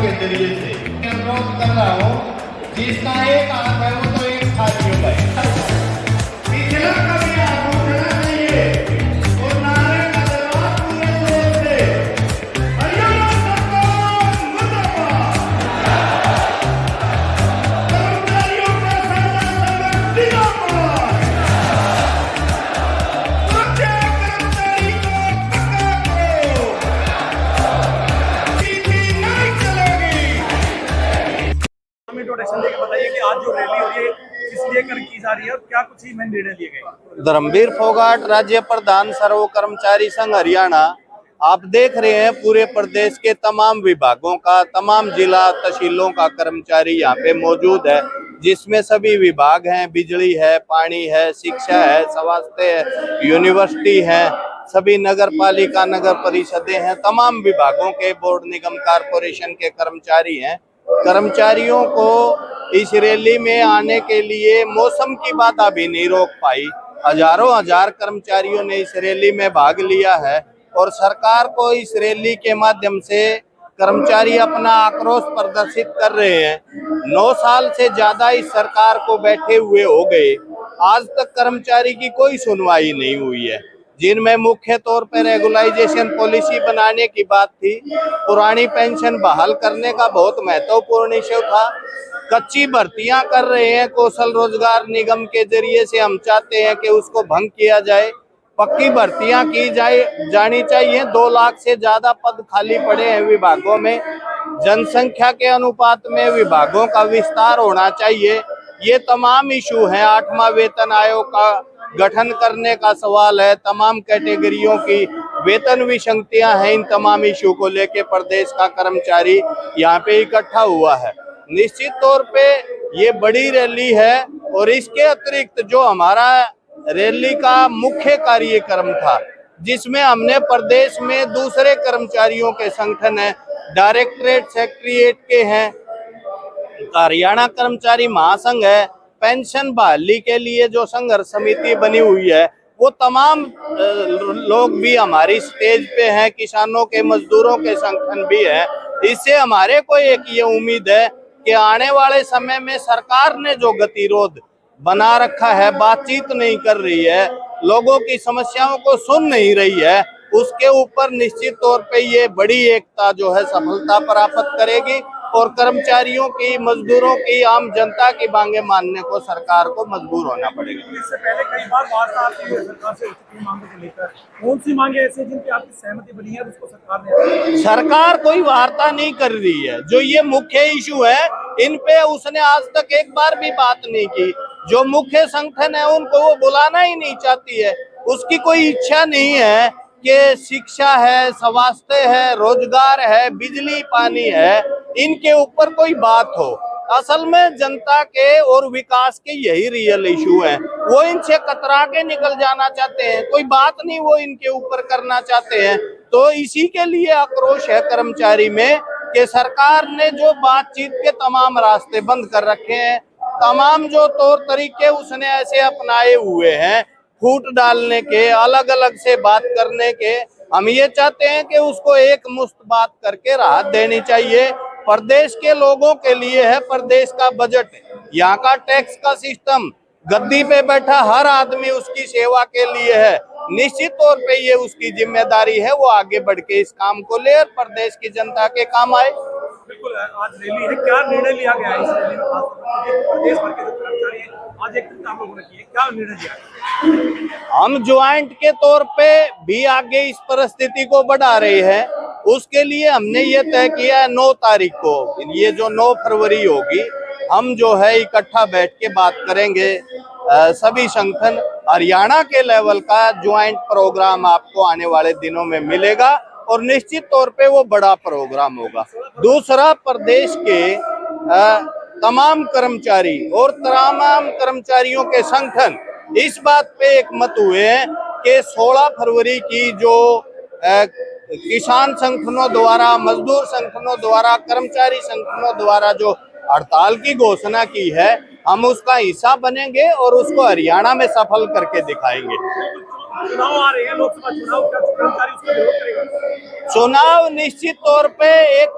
के जरिए से अनुरोध कर रहा हूँ, जिसका एक हाथ है वो तो एक थाली हो भाई, पिछला कभी हाथ उठना चाहिए और नारे का जवाब पूरे जोर से हरियाणा सरकार मुर्दाबाद, कर्मचारियों का संघर्ष जिंदाबाद, प्रत्येक कर्मचारी को पक्का करो, सीधी नहीं चलेगी। इंट्रोडक्शन देके बताइए कि आज जो रैली हो रही है किस लिए कर की जा रही है और क्या कुछ ही में निर्णय लिए गए। धर्मवीर फोगाट, राज्य प्रधान सर्व कर्मचारी संघ हरियाणा। आप देख रहे हैं पूरे प्रदेश के तमाम विभागों का, तमाम जिला तहसीलों का कर्मचारी यहाँ पे मौजूद है, जिसमें सभी विभाग हैं, बिजली है, पानी है, शिक्षा है, स्वास्थ्य है, यूनिवर्सिटी है, सभी नगर पालिका नगर परिषदें हैं, तमाम विभागों के बोर्ड निगम कारपोरेशन के कर्मचारी हैं। कर्मचारियों को इस रैली में आने के लिए मौसम की बाधा भी नहीं रोक पाई। हजारों हजार कर्मचारियों ने इस रैली में भाग लिया है और सरकार को इस रैली के माध्यम से कर्मचारी अपना आक्रोश प्रदर्शित कर रहे हैं। 9 साल से ज्यादा इस सरकार को बैठे हुए हो गए, आज तक कर्मचारी की कोई सुनवाई नहीं हुई है, जिनमें मुख्य तौर पर रेगुलाइजेशन पॉलिसी बनाने की बात थी, पुरानी पेंशन बहाल करने का बहुत महत्वपूर्ण इश्यू था, कच्ची भर्तियां कर रहे हैं कौशल रोजगार निगम के जरिए से, हम चाहते हैं कि उसको भंग किया जाए, पक्की भर्तियां की जानी चाहिए। 2 लाख से ज्यादा पद खाली पड़े हैं विभागों में, जनसंख्या के अनुपात में विभागों का विस्तार होना चाहिए। ये तमाम इशू हैं। 8वां वेतन आयोग का गठन करने का सवाल है, तमाम कैटेगरियों की वेतन विसंगतियां हैं। इन तमाम इशू को लेके प्रदेश का कर्मचारी यहाँ पे इकट्ठा हुआ है। निश्चित तौर पे ये बड़ी रैली है और इसके अतिरिक्त जो हमारा रैली का मुख्य कार्यक्रम था, जिसमें हमने प्रदेश में दूसरे कर्मचारियों के संगठन है, डायरेक्टरेट सेक्रेटरिएट के हैं, हरियाणा कर्मचारी महासंघ है, पेंशन बहाली के लिए जो संघर्ष समिति बनी हुई है, वो तमाम लोग भी हमारी स्टेज पे हैं, किसानों के मजदूरों के संगठन भी है। इससे हमारे को एक ये उम्मीद है कि आने वाले समय में सरकार ने जो गतिरोध बना रखा है, बातचीत नहीं कर रही है, लोगों की समस्याओं को सुन नहीं रही है, उसके ऊपर निश्चित तौर पे ये बड़ी एकता जो है सफलता प्राप्त करेगी और कर्मचारियों की, मजदूरों की, आम जनता की मांगे मानने को सरकार को मजबूर होना पड़ेगा। इससे पहले कई बार वार्ता आती है सरकार से उचित मांगों को लेकर, कौन सी मांगे ऐसे जिनकी आपकी सहमति बनी है उसको सरकार कोई वार्ता नहीं कर रही है। जो ये मुख्य इशू है, इन पे उसने आज तक एक बार भी बात नहीं की। जो मुख्य संगठन है उनको वो बुलाना ही नहीं चाहती है, उसकी कोई इच्छा नहीं है कि शिक्षा है, स्वास्थ्य है, रोजगार है, बिजली पानी है, इनके ऊपर कोई बात हो। असल में जनता के और विकास के यही रियल इशू है, वो इनसे कतरा के निकल जाना चाहते हैं, कोई बात नहीं वो इनके ऊपर करना चाहते हैं। तो इसी के लिए आक्रोश है कर्मचारी में कि सरकार ने जो बातचीत के तमाम रास्ते बंद कर रखे हैं, तमाम जो तौर तरीके उसने ऐसे अपनाए हुए हैं, फूट डालने के, अलग अलग से बात करने के, हम ये चाहते हैं कि उसको एक मुश्त बात करके राहत देनी चाहिए। प्रदेश के लोगों के लिए है, प्रदेश का बजट, यहाँ का टैक्स का सिस्टम, गद्दी पे बैठा हर आदमी उसकी सेवा के लिए है। निश्चित तौर पे ये उसकी जिम्मेदारी है, वो आगे बढ़ के इस काम को ले और प्रदेश की जनता के काम आए। बिल्कुल, आज रैली है, क्या निर्णय लिया गया है इस रैली में, प्रदेश भर के जो कर्मचारी हैं आज एक काम लोगों ने किए, क्या निर्णय लिया है? हम ज्वाइंट के तौर पे भी आगे इस परिस्थिति को बढ़ा रहे हैं। उसके लिए हमने ये तय किया है 9 तारीख को, ये जो 9 फरवरी होगी, हम जो है इकट्ठा बैठ के बात करेंगे। सभी संगठन हरियाणा के लेवल का ज्वाइंट प्रोग्राम आपको आने वाले दिनों में मिलेगा और निश्चित तौर पे वो बड़ा प्रोग्राम होगा। दूसरा, प्रदेश के तमाम कर्मचारी और तमाम कर्मचारियों के संगठन इस बात पे एक मत हुए हैं कि 16 फरवरी की जो किसान संगठनों द्वारा, मजदूर संगठनों द्वारा, कर्मचारी संगठनों द्वारा जो हड़ताल की घोषणा की है, हम उसका हिस्सा बनेंगे और उसको हरियाणा में सफल करके दिखाएंगे। चुनाव आ रहे हैं, लोकसभा चुनाव, क्या कर्मचारी उसका विरोध करेगा? चुनाव निश्चित तौर पे एक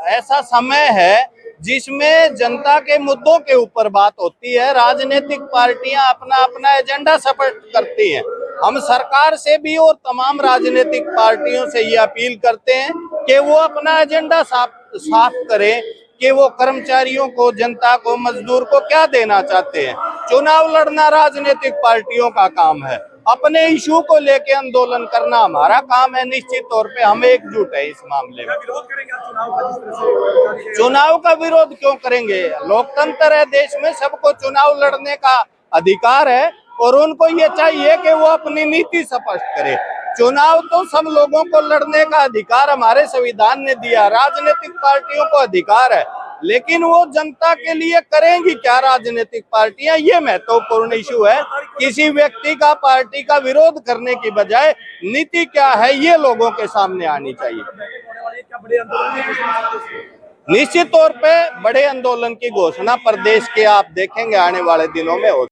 ऐसा समय है जिसमें जनता के मुद्दों के ऊपर बात होती है। राजनीतिक पार्टियां अपना अपना एजेंडा स्पष्ट करती हैं। हम सरकार से भी और तमाम राजनीतिक पार्टियों से ये अपील करते हैं कि वो अपना एजेंडा साफ करें कि वो कर्मचारियों को, जनता को, मजदूर को क्या देना चाहते हैं। चुनाव लड़ना राजनीतिक पार्टियों का काम है, अपने इशू को लेके आंदोलन करना हमारा काम है। निश्चित तौर पे हम एकजुट है इस मामले में। विरोध करेंगे आप चुनाव का, जिस तरह से चुनाव का विरोध क्यों करेंगे? लोकतंत्र है देश में, सबको चुनाव लड़ने का अधिकार है और उनको ये चाहिए कि वो अपनी नीति स्पष्ट करे। चुनाव तो सब लोगों को लड़ने का अधिकार हमारे संविधान ने दिया, राजनीतिक पार्टियों को अधिकार है, लेकिन वो जनता के लिए करेंगी क्या राजनीतिक पार्टियां, ये महत्वपूर्ण इशू है। किसी व्यक्ति का, पार्टी का विरोध करने की बजाय नीति क्या है ये लोगों के सामने आनी चाहिए। क्या बड़े आंदोलन की घोषणा? निश्चित तौर पे बड़े आंदोलन की घोषणा प्रदेश के आप देखेंगे आने वाले दिनों में हो